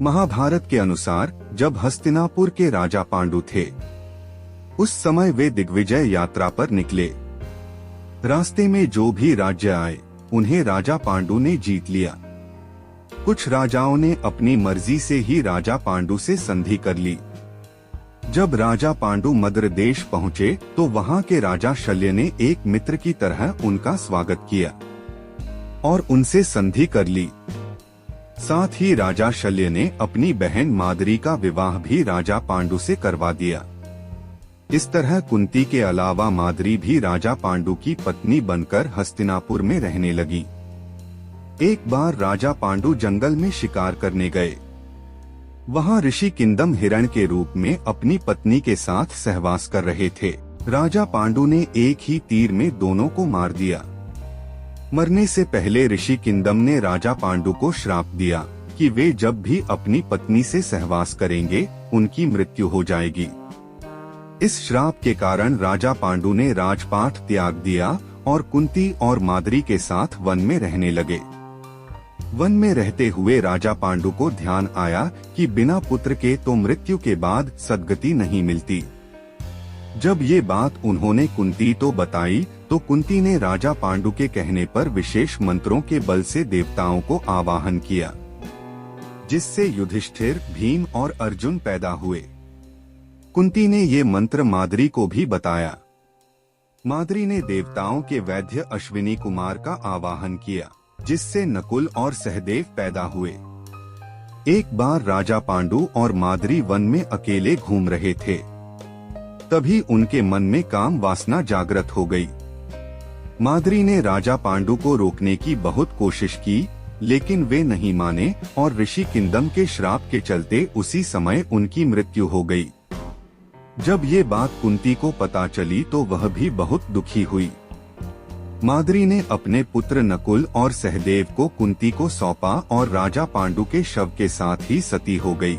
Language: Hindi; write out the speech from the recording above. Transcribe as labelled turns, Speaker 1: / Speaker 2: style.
Speaker 1: महाभारत के अनुसार जब हस्तिनापुर के राजा पांडु थे, उस समय वे दिग्विजय यात्रा पर निकले। रास्ते में जो भी राज्य आए उन्हें राजा पांडु ने जीत लिया। कुछ राजाओं ने अपनी मर्जी से ही राजा पांडु से संधि कर ली। जब राजा पांडु मद्र देश पहुँचे तो वहाँ के राजा शल्य ने एक मित्र की तरह उनका स्वागत किया और उनसे संधि कर ली। साथ ही राजा शल्य ने अपनी बहन माद्री का विवाह भी राजा पांडु से करवा दिया। इस तरह कुंती के अलावा माद्री भी राजा पांडु की पत्नी बनकर हस्तिनापुर में रहने लगी। एक बार राजा पांडु जंगल में शिकार करने गए। वहां ऋषि किंदम हिरण के रूप में अपनी पत्नी के साथ सहवास कर रहे थे। राजा पांडु ने एक ही तीर में दोनों को मार दिया। मरने से पहले ऋषि किंदम ने राजा पांडु को श्राप दिया कि वे जब भी अपनी पत्नी से सहवास करेंगे उनकी मृत्यु हो जाएगी। इस श्राप के कारण राजा पांडु ने राजपाट त्याग दिया और कुंती और माद्री के साथ वन में रहने लगे। वन में रहते हुए राजा पांडु को ध्यान आया कि बिना पुत्र के तो मृत्यु के बाद सद्गति नहीं मिलती। जब ये बात उन्होंने कुंती तो बताई तो कुंती ने राजा पांडु के कहने पर विशेष मंत्रों के बल से देवताओं को आवाहन किया, जिससे युधिष्ठिर, भीम और अर्जुन पैदा हुए। कुंती ने ये मंत्र माद्री को भी बताया। माद्री ने देवताओं के वैद्य अश्विनी कुमार का आवाहन किया, जिससे नकुल और सहदेव पैदा हुए। एक बार राजा पांडु और माद्री वन में अकेले घूम रहे थे। तभी उनके मन में काम वासना जागृत हो गई। माद्री ने राजा पांडु को रोकने की बहुत कोशिश की, लेकिन वे नहीं माने और ऋषि किंदम के श्राप के चलते उसी समय उनकी मृत्यु हो गई। जब ये बात कुंती को पता चली तो वह भी बहुत दुखी हुई। माद्री ने अपने पुत्र नकुल और सहदेव को कुंती को सौंपा और राजा पांडु के शव के साथ ही सती हो गई।